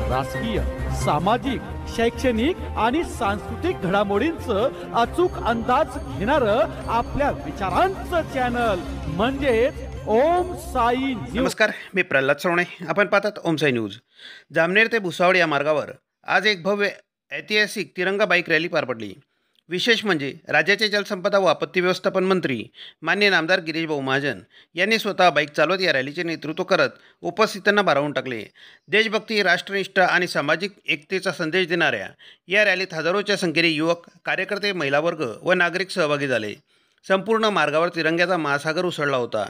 राजकीय, सामाजिक, शैक्षणिक आणि सांस्कृतिक घडामोडींचं अचूक अंदाज घेणारं आपल्या विचारांचं चॅनल म्हणजेच ओम साई न्यूज। नमस्कार, मी प्रल्हाद सोणे। आपण पाहतात ओम साई न्यूज। जामनेर ते भुसावळ या मार्गावर आज एक भव्य ऐतिहासिक तिरंगा बाईक रॅली पार पडली। विशेष म्हणजे राज्याचे जलसंपदा व आपत्ती व्यवस्थापन मंत्री माननीय नामदार गिरीश भाऊ महाजन यांनी स्वतः बाईक चालवत या रॅलीचे नेतृत्व करत उपस्थितांना भारावून टाकले। देशभक्ती, राष्ट्रनिष्ठा आणि सामाजिक एकतेचा संदेश देणाऱ्या या रॅलीत हजारोच्या संख्येने युवक, कार्यकर्ते, महिला वर्ग व नागरिक सहभागी झाले। संपूर्ण मार्गावर तिरंग्याचा महासागर उसळला होता।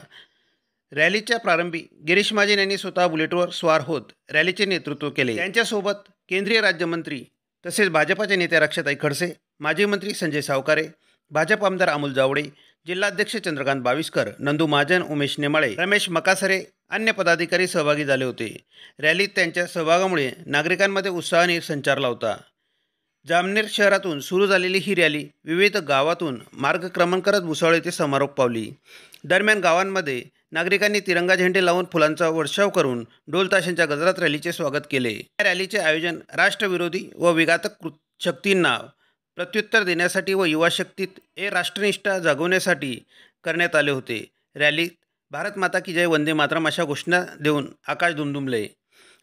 रॅलीच्या प्रारंभी गिरीश महाजन यांनी स्वतः बुलेटवर स्वार होत रॅलीचे नेतृत्व केले। त्यांच्यासोबत केंद्रीय राज्यमंत्री तसेच भाजपाचे नेते रक्षाताई खडसे, माजी मंत्री संजय सावकारे, भाजप आमदार अमोल जावडे, जिल्हाध्यक्ष चंद्रकांत बाविस्कर, नंदू महाजन, उमेश नेमाळे, रमेश मकासरे, अन्य पदाधिकारी सहभागी झाले होते। रॅलीत त्यांच्या सहभागामुळे नागरिकांमध्ये उत्साहाने संचारला होता। जामनेर शहरातून सुरू झालेली ही रॅली विविध गावातून मार्गक्रमण करत भुसावळ येथे समारोप पावली। दरम्यान गावांमध्ये नागरिकांनी तिरंगा झेंडे लावून फुलांचा वर्षाव करून ढोल ताशांच्या गजरात रॅलीचे स्वागत केले। या रॅलीचे आयोजन राष्ट्रविरोधी व विघातक शक्तींना प्रत्युत्तर देण्यासाठी व युवा शक्तीत राष्ट्रनिष्ठा जागवण्यासाठी करण्यात आले होते। रॅलीत भारत माता की जय, वंदे मातरम अशा घोषणा देऊन आकाश दुमदुमले।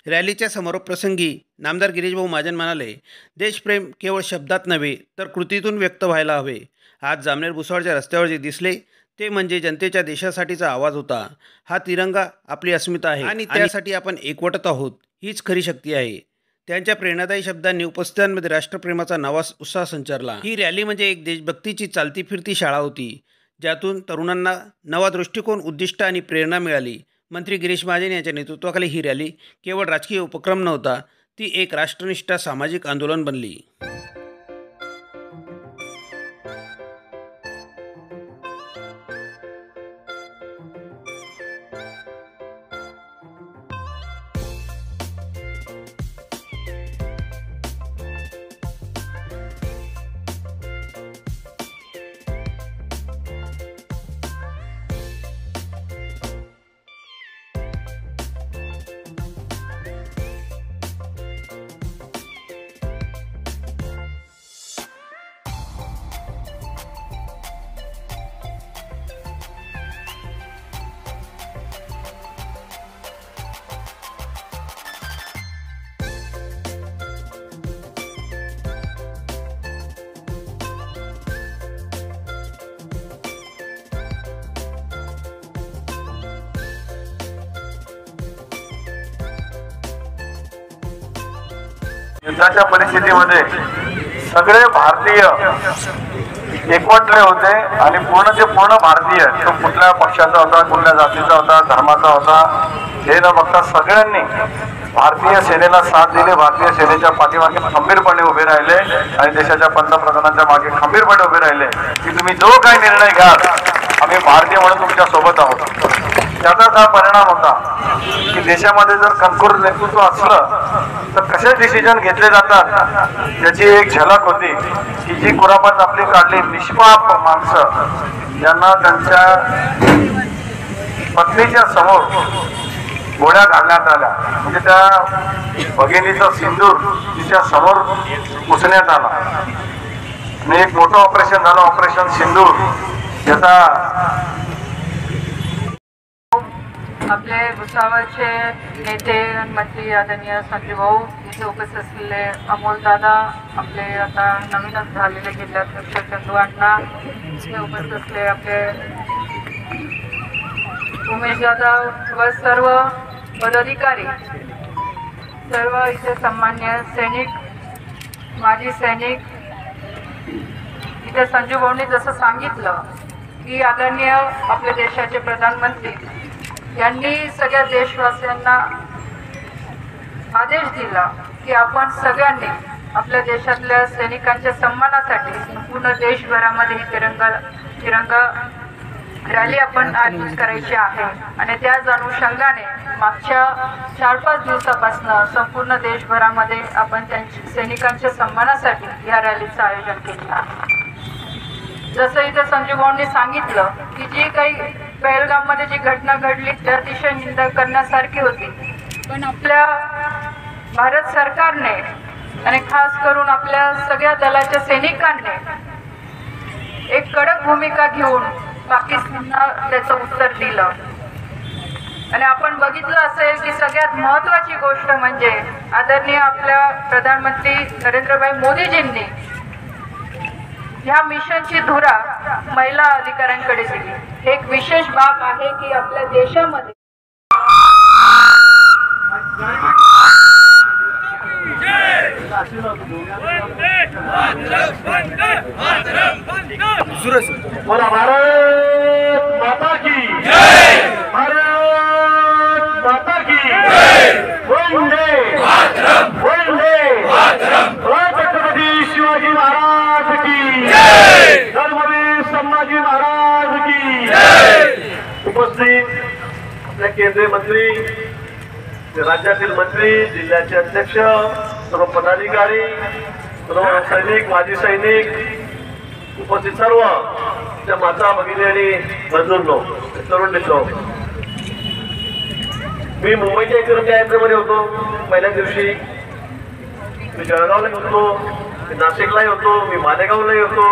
रॅलीच्या समारोप प्रसंगी नामदार गिरीश भाऊ महाजन म्हणाले, देशप्रेम केवळ शब्दात नव्हे तर कृतीतून व्यक्त व्हायला हवे। आज जामनेर भुसावळच्या रस्त्यावर जे दिसले ते म्हणजे जनतेच्या देशासाठीचा आवाज होता। हा तिरंगा आपली अस्मिता आहे आणि त्यासाठी आपण एकवटत आहोत, हीच खरी शक्ती आहे। त्यांच्या प्रेरणादायी शब्दांनी उपस्थितांमध्ये राष्ट्रप्रेमाचा नवा उत्साह संचारला। ही रॅली म्हणजे एक देशभक्तीची चालती फिरती शाळा होती, ज्यातून तरुणांना नवा दृष्टिकोन, उद्दिष्ट आणि प्रेरणा मिळाली। मंत्री गिरीश महाजन यांच्या नेतृत्वाखाली ही रॅली केवळ राजकीय उपक्रम नव्हता, ती एक राष्ट्रनिष्ठ सामाजिक आंदोलन बनली। युद्धाच्या परिस्थितीमध्ये सगळे भारतीय एकवटले होते आणि पूर्ण भारतीय, तो कुठल्या पक्षाचा होता, कुठल्या जातीचा होता, धर्माचा होता हे न बघता सगळ्यांनी भारतीय सेनेला साथ दिली। भारतीय सेनेच्या पाठीमागे खंबीरपणे उभे राहिले आणि देशाच्या पंतप्रधानांच्या मागे खंबीरपणे उभे राहिले की तुम्ही जो काही निर्णय घ्याल आम्ही भारतीय म्हणून तुमच्या सोबत आहोत। त्याचाच हा परिणाम होता की देशामध्ये जर कणखर नेतृत्व असलं तर कसे डिसिजन घेतले जातात त्याची एक झलक होती की जी कुरापत आपली काढली। निष्पाप माणसं ज्यांना त्यांच्या पत्नीच्या समोर गोळ्या घालण्यात आल्या, म्हणजे त्या भगिनीचा सिंदूर तिच्या समोर पुसण्यात आला आणि एक मोठं ऑपरेशन झालं, ऑपरेशन सिंदूर। ज्याचा आपले भुसावळचे नेते मंत्री आदरणीय संजय भाऊ, इथे उपस्थित असलेले अमोल दादा, आपले आता नवीनच झालेले जिल्हाध्यक्ष चंदू अण्णा, इथे उपस्थित असलेले आपले उमेश दादा व सर्व पदाधिकारी, सर्व इथे सन्मान्य सैनिक, माजी सैनिक। इथे संजू भाऊंनी जसं सांगितलं की आदरणीय आपल्या देशाचे प्रधानमंत्री यांनी सगळ्या देशवासियांना आदेश दिला की आपण सगळ्यांनी आपल्या देशातल्या सैनिकांच्या सन्मानासाठी संपूर्ण देशभरामध्ये तिरंगा रॅली आपण आयोजित करायची आहे आणि त्याच अनुषंगाने मागच्या 4-5 दिवसापासून संपूर्ण देशभरामध्ये आपण त्यांच्या सैनिकांच्या सन्मानासाठी या रॅलीचं आयोजन केलं आहे। जसं इथे संजू भाऊंनी सांगितलं की जी काही पहलगाममध्ये जी घटना घडली ती अतिशय निंदा करण्यासारखी होती, पण आपल्या भारत सरकारने आणि खास करून आपल्या सगळ्या दलाच्या सैनिकांनी एक कडक भूमिका घेऊन पाकिस्तानला त्याचं उत्तर दिलं. आणि आपण बघितलं असेल की सगळ्यात महत्त्वाची गोष्ट म्हणजे आदरणीय आपल्या प्रधानमंत्री नरेंद्रभाई मोदीजींनी ह्या मिशनची धुरा महिला अधिकाऱ्यांकडे दिली. हे एक विशेष बाब आहे की आपल्या देशामध्ये मला भारत माता की जय, भारत माता की जय, वंदे वंदे छत्रपती शिवाजी महाराज की जय, धर्मवीर संभाजी महाराज की जय. उपस्थित आपल्या केंद्रीय मंत्री, राज्यातील मंत्री, जिल्ह्याचे अध्यक्ष, सर्व पदाधिकारी, सर्व सैनिक, माजी सैनिक, उपस्थित सर्व त्या माता भगिनी आणि बंधूंनो, तरुण मित्र, मी मुंबईच्या तिरंगा यात्रेमध्ये होतो. पहिल्या दिवशी मी जळगावला होतो, मी नाशिकलाही होतो, मी मालेगावलाही होतो.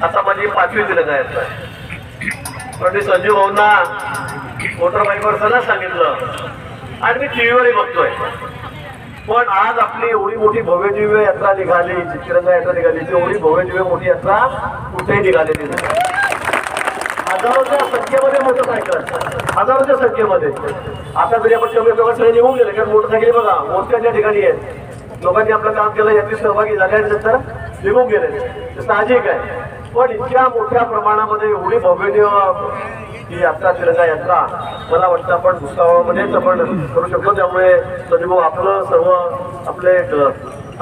आता माझी 5वी तिरंगा यात्रा आहे. पण मी संजीव भाऊंना मोटरबाईकवर सगळं सांगितलं आणि मी टीव्हीवरही बघतोय. पण आज आपली एवढी मोठी भव्य दिव्य यात्रा निघाली, तिरंगा यात्रा निघाली, ती एवढी भव्य दिव्य मोठी यात्रा कुठेही निघालेली नाही. हजारोच्या संख्येमध्ये मोटरसायकल, हजारोच्या संख्येमध्ये. आता जरी आपण कमी सगळे निघून गेले, कारण मोटरसायकल बघा मोठ्या ज्या ठिकाणी आहेत, लोकांनी आपलं काम केलं, यात्री सहभागी झाल्यानंतर निघून गेले, ते साहजिक आहे. पण इतक्या मोठ्या प्रमाणामध्ये एवढी भव्य ही यात्रा, तिरंगा यात्रा, मला वाटतं आपण भुसावळमध्येच आपण करू शकतो. त्यामुळे संजीव आपलं सर्व आपले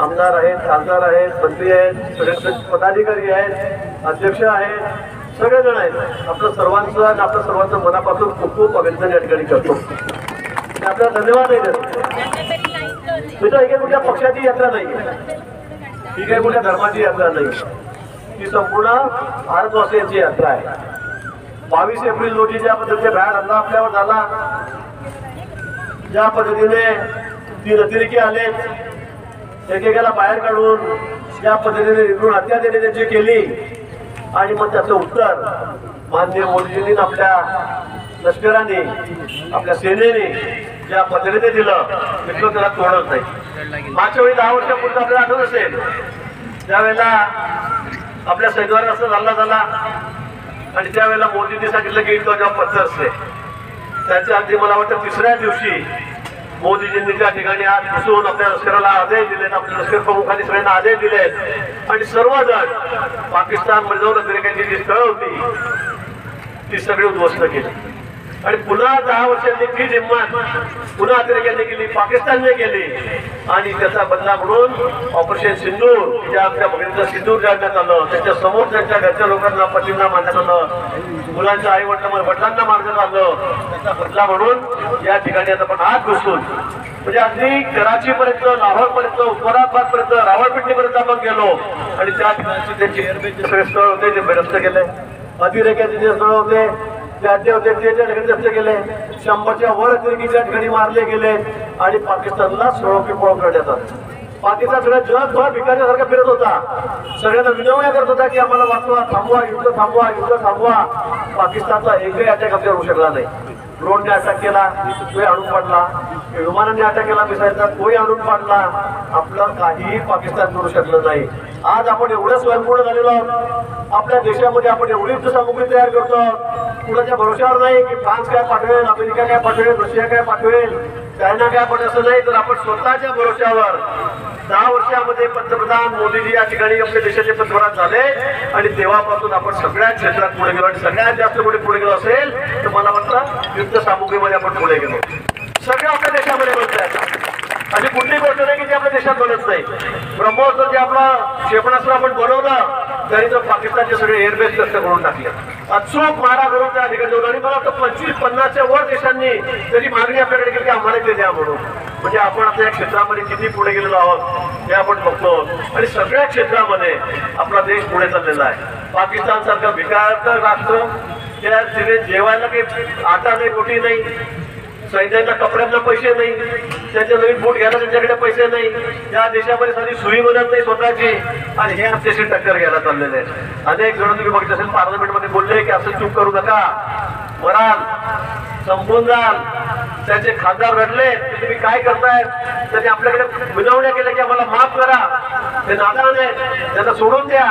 आमदार आहेत, खासदार आहेत, मंत्री आहेत, सगळे पदाधिकारी आहेत, अध्यक्ष आहेत, सगळेजण आहेत. आपलं सर्वांचं आणि आपल्या सर्वांचं मनापासून खूप खूप अभिनंदन या ठिकाणी करतो. आपल्याला धन्यवाद आहे. मित्र, ही काही कुठल्या पक्षाची यात्रा नाही, ही काही कुठल्या धर्माची यात्रा नाही, ही संपूर्ण भारतवासियांची यात्रा आहे. 22 एप्रिल रोजी ज्या पद्धतीने भ्याड हल्ला आपल्यावर झाला, ज्या पद्धतीने 3 अतिरेकी आले, एकेकाला बाहेर काढून ज्या पद्धतीने निर्घृण हत्या देणे त्यांची केली, आणि मग त्याचं उत्तर माननीय मोदीजींनी आपल्या लष्कराने, आपल्या सेनेने ज्या पद्धतीने दिलं, मित्र त्याला तोडत नाही. मागच्या वेळी 10 वर्षापूर्वी आपल्याला आठवत असेल, त्यावेळेला आपल्या सैन्यावर असं हल्ला झाला आणि त्यावेळेला मोदींनी सांगितलं की इतका जेव्हा पत्थर असते, त्याच्या अगदी मला वाटतं 3ऱ्या दिवशी मोदीजींनी त्या ठिकाणी आज बसून आपल्या लष्कराला आदेश दिले, आपल्या लष्कर प्रमुखांनी सगळ्यांना आदेश दिले, आणि सर्वजण पाकिस्तानमध्ये जाऊन अतिरेक्यांची जी स्थळं होती ती सगळी उद्ध्वस्त केली. आणि पुन्हा 10 वर्षांनी ती हिंमत पुन्हा अतिरेक्यांनी केली, पाकिस्तानने केली, आणि त्याचा बदला म्हणून ऑपरेशन सिंदूर, ज्या आमच्या भगिनीचं सिंदूर जाळण्यात आलं, त्याच्या समोर त्यांच्या घरच्या लोकांना, पतींना मारण्यात आलं, मुलांच्या आई वडिलांना मारण्यात आलं, त्याचा बदला म्हणून या ठिकाणी आता आपण हात घुसून, म्हणजे अगदी कराची पर्यंत, लाहोर पर्यंत, उस्मानाबाद पर्यंत, रावळपिंडीपर्यंत आपण गेलो, आणि त्या ठिकाणी त्यांचे सगळे स्थळ होते ते बेरस्त केले, अतिरेक्याचे जे स्थळ होते त्याचे होते ते त्या ठिकाणी जप्त केले, 100च्या वर अतिरेकी त्या ठिकाणी मारले गेले, आणि पाकिस्तानला सोळोपीपळ करण्यात आलं. पाकिस्तान सगळ्या जगभर भिकाऱ्यासारखा फिरत होता, सगळ्यांना विनवण्या करत होता की आम्हाला वाचवा, थांबवा, युद्ध थांबवा, युद्ध थांबवा. पाकिस्तानचा एकही अटॅक आपल्यावर होऊ शकला नाही. ड्रोनने अटॅक केला, तोही आणून पाडला, विमानाने अटॅक केला, मिसाईलचा तोही आणून पाडला. आपलं काहीही पाकिस्तान करू शकलं नाही. आज आपण एवढं स्वयंपूर्ण झालेलो आहोत, आपल्या देशामध्ये आपण एवढी युद्ध सामुग्री तयार करतो, कुणाच्या भरोशावर नाही की फ्रान्स काय पाठवेल, अमेरिका काय पाठवेल, रशिया काय पाठवेल, चायना काय पाठवेल, असं नाही. तर आपण स्वतःच्या भरोशावर 10 वर्षामध्ये पंतप्रधान मोदीजी या ठिकाणी आपल्या देशाचे पंतप्रधान झाले, आणि तेव्हापासून आपण सगळ्या क्षेत्रात पुढे गेलो, आणि सगळ्यात जास्त पुढे गेलो असेल तर मला वाटतं युद्ध सामुग्रीमध्ये आपण पुढे गेलो. सगळं आपल्या देशामध्ये बनत आहे, अशी कुठली गोष्ट नाही की जी आपल्या देशात बनत नाही. ब्रह्मोस जे आपलं क्षेपणास्त्र आपण बनवलं, तरी तर पाकिस्तानचे सगळे एअरबेस नष्ट करून टाकले, अचूक मारा करून त्या ठिकाणी जाऊन. आणि मला वाटतं 25-50च्या वर देशांनी तरी मागणी आपल्याकडे केली की आम्हाला ते द्या म्हणून. म्हणजे आपण आपल्या या क्षेत्रामध्ये किती पुढे गेलेलो आहोत हे आपण बघतो, आणि सगळ्या क्षेत्रामध्ये आपला देश पुढे चाललेला आहे. पाकिस्तान सारखं भिकार राष्ट्र, त्या तिथे जेवायला काही आटा नाही, रोटी नाही, सैन्यांना कपड्यांना पैसे नाही, त्यांचे नवीन बूट घ्यायला त्यांच्याकडे पैसे नाही, या देशामध्ये साधी सुई बनत नाही स्वतःची, आणि हे आमच्याशी टक्कर घ्यायला चाललेले आहेत. अनेक जण तुम्ही बघितलं असेल पार्लमेंटमध्ये बोलले की असं चूक करू नका, मराल, संपून जाल. त्यांचे खासदार रडले, तुम्ही काय करताय, त्यांनी आपल्याकडे विनवण्या केल्या की आम्हाला माफ करा, ते नादान आहे, त्यांना सोडून द्या.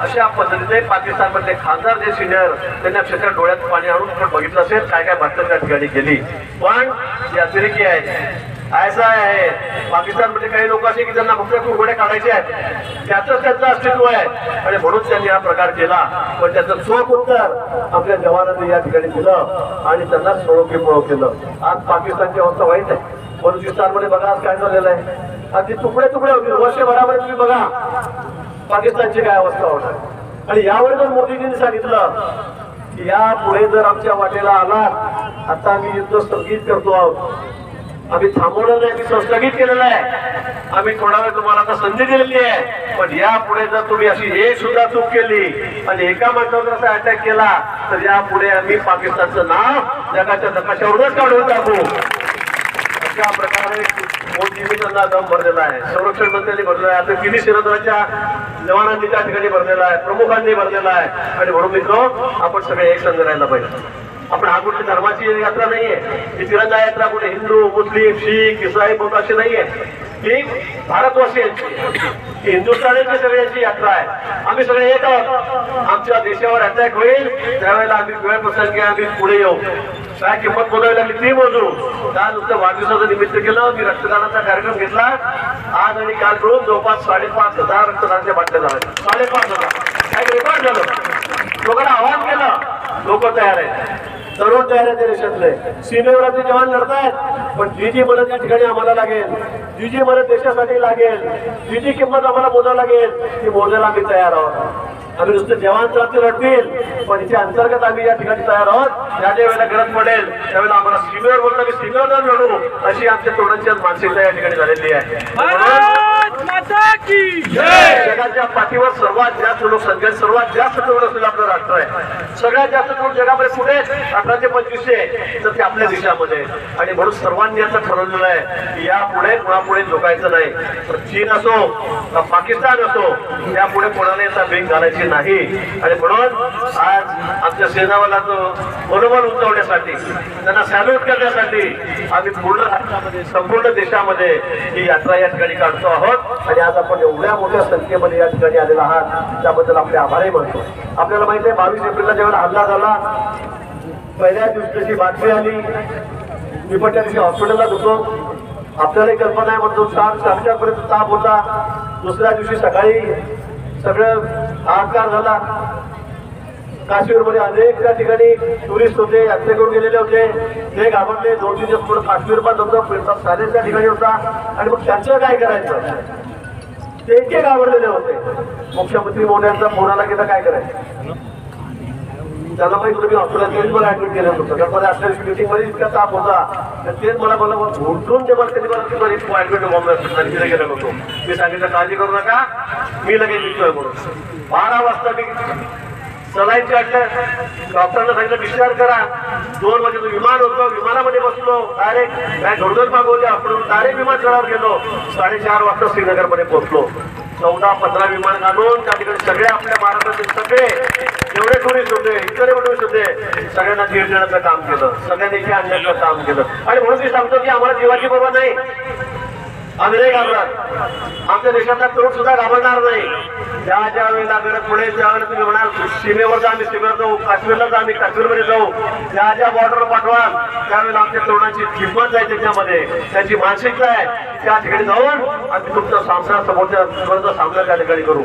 अशा पद्धतीने पाकिस्तानमधले खासदार जे सिनियर, त्यांनी अक्षरशः डोळ्यात पाणी आणून आपण बघितलं असेल काय काय भाषण त्या ठिकाणी केली. पण जे अतिरेकी आहेत, ऐसा आहे पाकिस्तानमध्ये काही लोक असे की त्यांना फक्त उघड्या काढायचे आहेत, त्याच त्यांचं अस्तित्व आहे, आणि म्हणून त्यांनी हा प्रकार केला. पण त्याचं चोख उत्तर आपल्या जवानांनी या ठिकाणी दिलं आणि त्यांना सोडो केलं. आज पाकिस्तानची अवस्था वाईट आहे. बलुचिस्तानमध्ये बघा आज काय झालेलं आहे, अगदी तुकडे तुकडे होतील. वर्षभरामध्ये तुम्ही बघा पाकिस्तानची काय अवस्था होणार. आणि यावर जर मोदीजींनी सांगितलं की या पुढे जर आमच्या वाटेला आला, आता आम्ही युद्ध स्थगित करतो आहोत, आम्ही थांबवलं नाही, आम्ही संस्थगित केलेलं आहे, आम्ही थोडा वेळ तुम्हाला आता संधी दिलेली आहे, पण यापुढे जर तुम्ही अशी एक सुद्धा चूक केली आणि एका माणसावर असा अटॅक केला तर यापुढे आम्ही पाकिस्तानचं नाव जगाच्या नकाशावरूनच काढून टाकू. अशा प्रकारे मोदींनी त्यांना दम भरलेला आहे, संरक्षण मंत्र्यांनी भरलेला आहे, आता तिन्ही सेनादलाच्या जवानांनी त्या ठिकाणी भरलेला आहे, प्रमुखांनी भरलेला आहे. आणि म्हणून मित्र, आपण सगळे एक संघ राहायला पाहिजे. आपण हा कुठली धर्माची यात्रा नाहीये, ही तिरंगा यात्रा कुठे हिंदू, मुस्लिम, शीख, इस्राई बौद्ध अशी नाहीये, ही भारतवासियांची, हिंदुस्थानाची सगळ्यांची यात्रा आहे. आम्ही सगळे एक आहोत. आमच्या देशावर अटॅक होईल त्यावेळेला आम्ही वेळ प्रसंगी आम्ही पुढे येऊ. काय किंमत मोजावी लागली ती मोजू. त्या नुसतं वाढदिवसाचं निमित्त केलं, मी रक्तदानाचा कार्यक्रम घेतला. आज आणि काल मिळून जवळपास 5,500 रक्तदानाच्या बाटल्या झाल्या. 5,500 काय रेकॉर्ड झालं. लोकांना आवाहन केलं, लोक तयार आहेत, तरुण तयार आहेत देशातले. सीमेवर आपले जवान लढतायत, पण जी मदत या ठिकाणी आम्हाला लागेल, जी मदत देशासाठी लागेल, जी किंमत आम्हाला मोजावी लागेल ती मोजायला आम्ही तयार आहोत. आम्ही नुसतं जवान चालते लढतील, पण इथे अंतर्गत आम्ही या ठिकाणी तयार आहोत. ज्या ज्या वेळेला गरज पडेल त्यावेळेला आम्हाला सीमेवर बोलतो की सीमेवर जाऊन लढू, अशी आमच्या तरुणांची मानसिकता या ठिकाणी झालेली आहे. जगाच्या पाठीवर सर्वात जास्त लोकसंख्या, सर्वात जास्त तरुण असलेलं आपलं राष्ट्र आहे. सगळ्यात जास्त तरुण जगामध्ये कुठे 18 ते 25 तर ते आपल्या देशामध्ये. आणि म्हणून सर्वांनी असं ठरवलेलं आहे की यापुढे कोणापुढे झोकायचं नाही. तर चीन असो का पाकिस्तान असो, यापुढे कोणाला याचा भेग घालायची नाही. आणि म्हणून आज आमच्या सेनावालाचं मनोबल उंचावण्यासाठी, त्यांना सॅल्यूट करण्यासाठी आम्ही पूर्ण राष्ट्रामध्ये, संपूर्ण देशामध्ये ही यात्रा या ठिकाणी काढतो आहोत. आणि आज आपण एवढ्या मोठ्या संख्येमध्ये या ठिकाणी आलेला आहात त्याबद्दल आपले आभारही मानतो. आपल्याला माहिती आहे 22 एप्रिलला जेव्हा हल्ला झाला, पहिल्या दिवशी बातमी आली, मी पण त्या दिवशी हॉस्पिटलला होतो. आपल्यालाही कल्पना आहे, म्हणतो 4:00 ताप होता. दुसऱ्या दिवशी सकाळी सगळं हाहाकार झाला. काश्मीरमध्ये अनेक त्या ठिकाणी टुरिस्ट होते, यात्रेकरून गेलेले होते, ते घाबरले. 2-3 दिवस पुढे काश्मीर पण नव्हतं, सायलेन्स त्या ठिकाणी होता. आणि मग त्यांचं काय करायचं, ते घाबरलेले होते. मुख्यमंत्री मोदयांचा फोन आला की काय करायचं, त्यांना माहिती होतं मी हॉस्पिटल मला ऍडमिट केलं होतं. कारण मला आजच्या मिटिंग मध्ये इतका ताप होता, तेच मला घोटून ते मला कधी मला ऍडमिट तिथे गेलो होतो. मी सांगितलं काळजी करू नका, मी लगेच निघतोय म्हणून. 12 वाजता मी सलाईन काढलं, डॉक्टरला सांगितलं डिस्चार्ज करा. 2 वाजेचं विमान होतं, विमानामध्ये बसलो. डायरेक्ट काय घोडदौड मागवली, आपण डायरेक्ट विमान चढावर गेलो. 4:30 वाजता श्रीनगरमध्ये पोहोचलो. 14-15 विमान घालून त्या ठिकाणी सगळे आपल्या महाराष्ट्रातील सगळे जेवढे टुरिस्ट होते, इतर टुरिस्ट होते, सगळ्यांना धीर देण्याचं काम केलं, सगळ्यांनी इथे आणण्याचं काम केलं. आणि म्हणून मी सांगतो की आम्हाला जीवाची पर्वा नाही, आम्ही नाही घाबरणार. आमच्या देशातला तरुण सुद्धा घाबरणार नाही. ज्या वेळेला गरज पडेल त्यावेळेला तुम्ही म्हणाल सीमेवर जा, आम्ही सीमेवर जाऊ, काश्मीरला जा, आम्ही काश्मीरमध्ये जाऊ. ज्या बॉर्डरवर पाठवाल त्यावेळेला आमच्या तरुणांची किंमत आहे, त्याच्यामध्ये त्यांची मानसिकता आहे. त्या ठिकाणी जाऊन आम्ही तुमचा समोरचा सामना त्या ठिकाणी करू.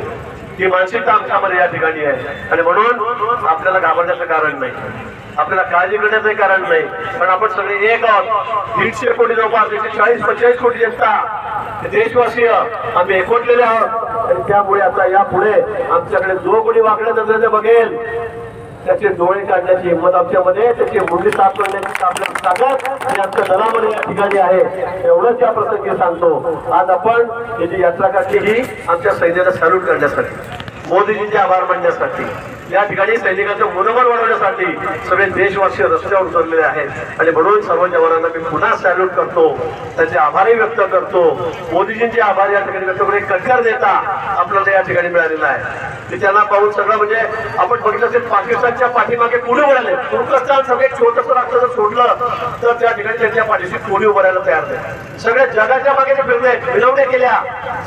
ही मानसिकता आमच्यामध्ये या ठिकाणी आहे. आणि म्हणून आपल्याला घाबरण्याचं कारण नाही, आपल्याला काळजी करण्याचं कारण नाही. पण आपण सगळे एक आहोत. 150 कोटी जवळपास 140-45 कोटी जनता, देशवासीय आम्ही एकवटलेले आहोत. आणि त्यामुळे आता यापुढे आमच्याकडे जो कोणी वाकड्या नजरेने बघेल त्याचे डोळे काढण्याची हिंमत आमच्यामध्ये, त्याची मुंडी साफ करण्याची आपल्या ताकद आणि आमच्या दलामध्ये या ठिकाणी आहे. एवढंच या प्रसंगी सांगतो. आज आपण ही जी यात्रा काढली ही आमच्या सैन्याला सॅल्यूट करण्यासाठी, मोदीजींचे आभार मानण्यासाठी. या ठिकाणी सैनिकांचं मनोबल वाढवण्यासाठी सगळे देशवासी रस्त्यावर उतरलेले आहेत आणि म्हणून सर्व जवानांना मी पुन्हा सॅल्यूट करतो, त्यांचे आभारही व्यक्त करतो. मोदीजींचे आभार या ठिकाणी व्यक्त करून एक कटकर नेता आपल्याला या ठिकाणी मिळालेला आहे. की त्यांना पाहून सगळं म्हणजे आपण बघितलं असेल पाकिस्तानच्या पाठीमागे पुढे वळाले. तुर्कस्तान सगळे छोटंसं राष्ट्र जर सोडलं तर त्या ठिकाणी त्यांच्या पाठीशी कोणी उभं राहायला तयार नाही. सगळ्या जगाच्या मागे ते फिरले, विनवण्या केल्या.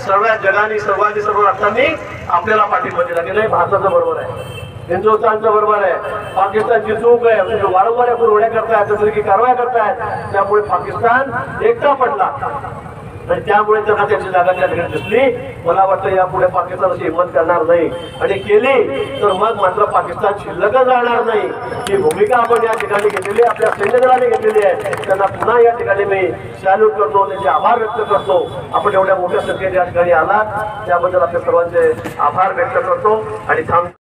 सर्व जगाने सर्व राष्ट्रांनी आपल्याला पाठिंबा दिला की नाही भारताचं बरोबर आहे, हिंदुस्थानचं बरोबर आहे, पाकिस्तानची चूक आहे, म्हणजे वारंवार आपण उड्या करतायत, तसं की कारवाया करतायत. त्यामुळे पाकिस्तान एकटा पडला आणि त्यामुळे त्यांना त्याची जागा त्या ठिकाणी दिसली. मला वाटतं यापुढे पाकिस्तान अशी हिंमत करणार नाही आणि केली तर मग मात्र पाकिस्तान शिल्लकच राहणार नाही. ही भूमिका आपण या ठिकाणी घेतलेली, आपल्या सैन्यदलाने घेतलेली आहे. त्यांना पुन्हा या ठिकाणी मी सॅल्यूट करतो, त्यांचे आभार व्यक्त करतो. आपण एवढ्या मोठ्या संख्येने या ठिकाणी आलात त्याबद्दल आपल्या सर्वांचे आभार व्यक्त करतो आणि थांबतो.